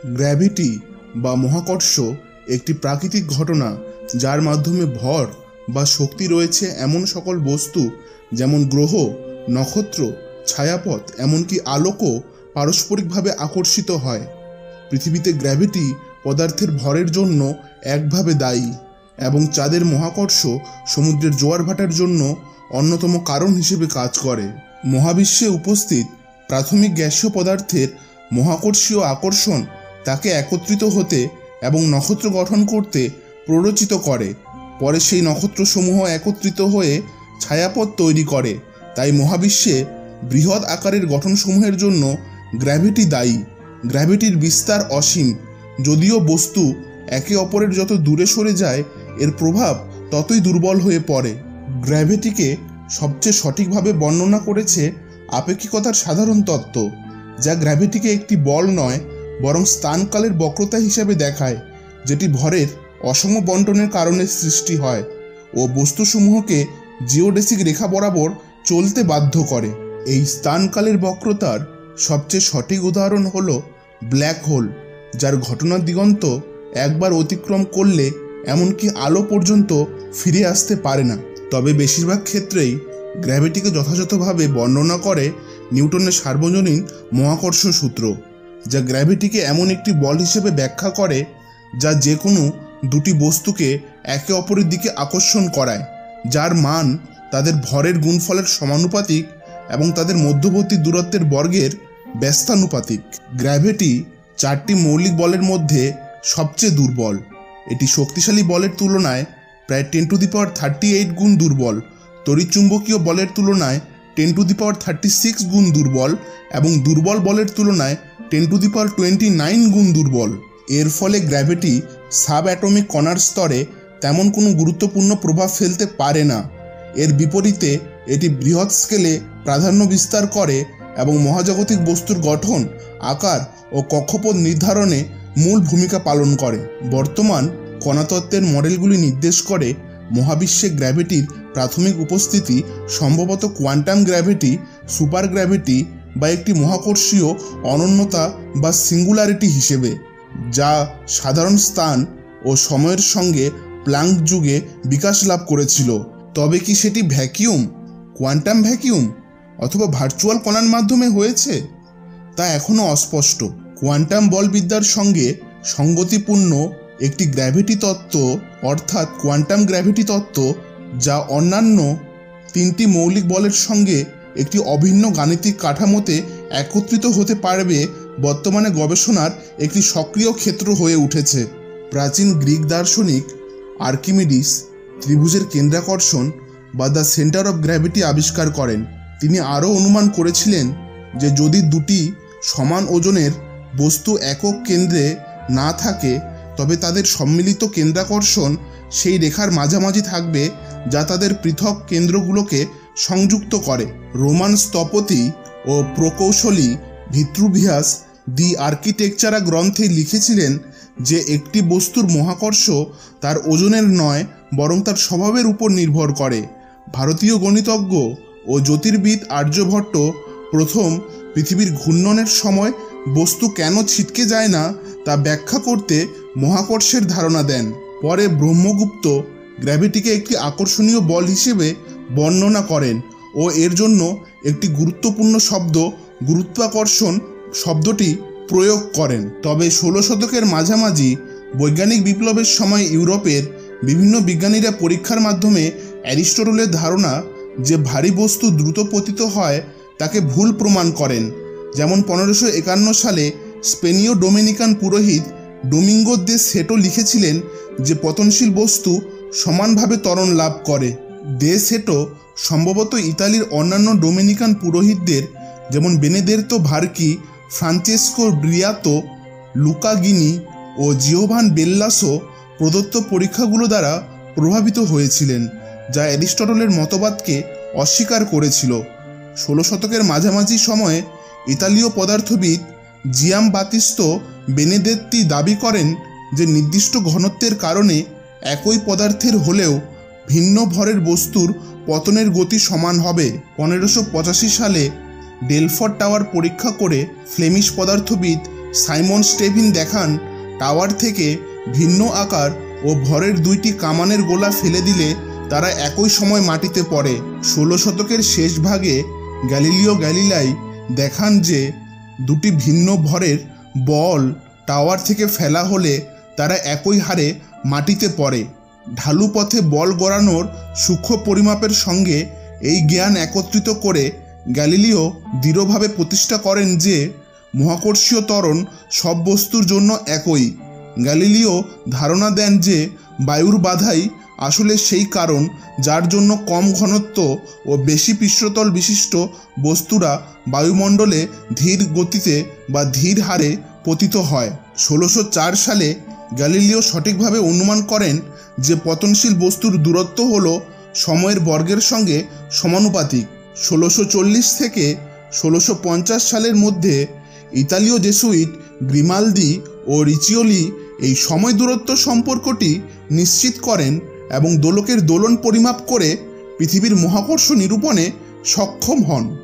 Gravity বা মহাকর্ষ একটি প্রাকৃতিক ঘটনা যার মাধ্যমে ভর বা শক্তি রয়েছে এমন সকল বস্তু যেমন গ্রহ, নক্ষত্র, ছায়াপথ এমনকি আলোকও পারস্পরিকভাবে আকর্ষিত হয়। পৃথিবীতে গ্র্যাভিটি পদার্থের ভরের জন্য একভাবে দায়ী এবং চাঁদের মহাকর্ষ সমুদ্রের জোয়ার ভাটার জন্য অন্যতম কারণ হিসেবে কাজ করে। মহাবিশ্বে উপস্থিত প্রাথমিক গ্যাসীয় পদার্থের মহাকর্ষীয় আকর্ষণ তাকে একত্রিত হতে এবং নক্ষত্র গঠন করতে প্ররোচিত করে। পরে সেই নক্ষত্রসমূহ একত্রিত হয়ে ছায়াপথ তৈরি করে। তাই মহাবিশ্বে বৃহৎ আকারের গঠনসমূহের জন্য গ্র্যাভিটি দায়ী। গ্র্যাভিটির বিস্তার অসীম, যদিও বস্তু একে অপরের যত দূরে সরে যায় এর প্রভাব ততই দুর্বল হয়ে পড়ে। গ্র্যাভিটিকে সবচেয়ে সঠিকভাবে বর্ণনা করেছে আপেক্ষিকতার সাধারণ তত্ত্ব, যা গ্র্যাভিটিকে একটি বল নয় বরং স্থানকালের বক্রতা হিসেবে দেখায়, যেটি ভরের অসম বণ্টনের কারণে সৃষ্টি হয় ও বস্তুসমূহকে জিওডেসিক রেখা বরাবর চলতে বাধ্য করে। এই স্থানকালের বক্রতার সবচেয়ে সঠিক উদাহরণ হল ব্ল্যাক হোল, যার ঘটনার দিগন্ত একবার অতিক্রম করলে এমনকি আলো পর্যন্ত ফিরে আসতে পারে না। তবে বেশিরভাগ ক্ষেত্রেই গ্র্যাভিটিকে যথাযথভাবে বর্ণনা করে নিউটনের সার্বজনীন মহাকর্ষ সূত্র, যা গ্র্যাভিটিকে এমন একটি বল হিসেবে ব্যাখ্যা করে যা যে কোনো দুটি বস্তুকে একে অপরের দিকে আকর্ষণ করায়, যার মান তাদের ভরের গুণফলের সমানুপাতিক এবং তাদের মধ্যবর্তী দূরত্বের বর্গের ব্যস্তানুপাতিক। গ্র্যাভিটি চারটি মৌলিক বলের মধ্যে সবচেয়ে দুর্বল। এটি শক্তিশালী বলের তুলনায় প্রায় 10⁻38 গুণ দুর্বল, তড়িৎচুম্বকীয় বলের তুলনায় 10⁻36 গুণ দুর্বল এবং দুর্বল বলের তুলনায় 10⁻29 গুণ দুর্বল। এর ফলে গ্র্যাভিটি সাব অ্যাটমিক কণার স্তরে তেমন কোনো গুরুত্বপূর্ণ প্রভাব ফেলতে পারে না। এর বিপরীতে এটি বৃহৎ স্কেলে প্রাধান্য বিস্তার করে এবং মহাজাগতিক বস্তুর গঠন, আকার ও কক্ষপথ নির্ধারণে মূল ভূমিকা পালন করে। বর্তমান কণাতত্ত্বের মডেলগুলি নির্দেশ করে মহাবিশ্বে গ্র্যাভিটির প্রাথমিক উপস্থিতি সম্ভবত কোয়ান্টাম গ্র্যাভিটি, সুপার গ্র্যাভিটি বা একটি মহাকর্ষীয় অনন্যতা বা সিঙ্গুলারিটি হিসেবে, যা সাধারণ স্থান ও সময়ের সঙ্গে প্ল্যাঙ্ক যুগে বিকাশ লাভ করেছিল। তবে কি সেটি ভ্যাকিউম, কোয়ান্টাম ভ্যাকিউম অথবা ভার্চুয়াল কণার মাধ্যমে হয়েছে তা এখনও অস্পষ্ট। কোয়ান্টাম বলবিদ্যার সঙ্গে সঙ্গতিপূর্ণ একটি গ্র্যাভিটি তত্ত্ব অর্থাৎ কোয়ান্টাম গ্র্যাভিটি তত্ত্ব, যা অন্যান্য তিনটি মৌলিক বলের সঙ্গে একটি অভিন্ন গাণিতিক কাঠামোতে একত্রিত হতে পারবে, বর্তমানে গবেষণার একটি সক্রিয় ক্ষেত্র হয়ে উঠেছে। প্রাচীন গ্রিক দার্শনিক আর্কিমিডিস ত্রিভুজের কেন্দ্রাকর্ষণ বা দ্য সেন্টার অফ গ্র্যাভিটি আবিষ্কার করেন। তিনি আরও অনুমান করেছিলেন যে যদি দুটি সমান ওজনের বস্তু একক কেন্দ্রে না থাকে তবে তাদের সম্মিলিত কেন্দ্রাকর্ষণ সেই রেখার মাঝামাঝি থাকবে যা তাদের পৃথক কেন্দ্রগুলোকে সংযুক্ত করে। রোমান স্থপতি ও প্রকৌশলী ভিট্রুভিয়াস দি আর্কিটেকচারা গ্রন্থে লিখেছিলেন যে একটি বস্তুর মহাকর্ষ তার ওজনের নয় বরং তার স্বভাবের উপর নির্ভর করে। ভারতীয় গণিতজ্ঞ ও জ্যোতির্বিদ আর্যভট্ট প্রথম পৃথিবীর ঘূর্ণনের সময় বস্তু কেন ছিটকে যায় না তা ব্যাখ্যা করতে মহাকর্ষের ধারণা দেন। পরে ব্রহ্মগুপ্ত গ্র্যাভিটিকে একটি আকর্ষণীয় বল হিসেবে বর্ণনা করেন ও এর জন্য একটি গুরুত্বপূর্ণ শব্দ গুরুত্বাকর্ষণ শব্দটি প্রয়োগ করেন। তবে 16 শতকের মাঝামাঝি বৈজ্ঞানিক বিপ্লবের সময় ইউরোপের বিভিন্ন বিজ্ঞানীরা পরীক্ষার মাধ্যমে অ্যারিস্টটলের ধারণা যে ভারী বস্তু দ্রুত পতিত হয় তাকে ভুল প্রমাণ করেন। যেমন 1551 সালে স্পেনীয় ডোমিনিকান পুরোহিত ডোমিঙ্গো দে সেটো লিখেছিলেন যে পতনশীল বস্তু সমানভাবে ত্বরণ লাভ করে। দে সেটো সম্ভবত ইতালির অন্যান্য ডোমিনিকান পুরোহিতদের যেমন বেনেদের্তো ভার্কি, ফ্রান্সেস্কো ব্রিয়াতো, লুকা গিনি ও জিওভান বেল্লাসো প্রদত্ত পরীক্ষাগুলো দ্বারা প্রভাবিত হয়েছিলেন, যা অ্যারিস্টটলের মতবাদকে অস্বীকার করেছিল। 16 শতকের মাঝামাঝি সময়ে ইতালীয় পদার্থবিদ জিয়ামবাত্তিস্তো বেনেদেত্তি দাবি করেন যে নির্দিষ্ট ঘনত্বের কারণে একই পদার্থের হলেও ভিন্ন ভরের বস্তুর পতনের গতি সমান হবে। 1585 সালে ডেলফট টাওয়ার পরীক্ষা করে ফ্লেমিশ পদার্থবিদ সাইমন স্টেভিন দেখান টাওয়ার থেকে ভিন্ন আকার ও ভরের দুইটি কামানের গোলা ফেলে দিলে তারা একই সময় মাটিতে পড়ে। 16 শতকের শেষ ভাগে গ্যালিলিও গ্যালিলাই দেখান যে দুটি ভিন্ন ভরের বল টাওয়ার থেকে ফেলা হলে তারা একই হারে মাটিতে পড়ে। ঢালু পথে বল গড়ানোর সূক্ষ্ম পরিমাপের সঙ্গে এই জ্ঞান একত্রিত করে গ্যালিলিও দৃঢ়ভাবে প্রতিষ্ঠা করেন যে মহাকর্ষীয় ত্বরণ সব বস্তুর জন্য একই। গ্যালিলিও ধারণা দেন যে বায়ুর বাধাই আসলে সেই কারণ যার জন্য কম ঘনত্ব ও বেশি পৃষ্ঠতল বিশিষ্ট বস্তুরা বায়ুমণ্ডলে ধীর গতিতে বা ধীর হারে পতিত হয়। 1604 সালে গ্যালিলিও সঠিকভাবে অনুমান করেন যে পতনশীল বস্তুর দূরত্ব হল সময়ের বর্গের সঙ্গে সমানুপাতিক। 1640 থেকে 1650 সালের মধ্যে ইতালীয় জেসুইট গ্রিমালদি ও রিচিওলি এই সময় দূরত্ব সম্পর্কটি নিশ্চিত করেন এবং দোলকের দোলন পরিমাপ করে পৃথিবীর মহাকর্ষ নিরূপণে সক্ষম হন।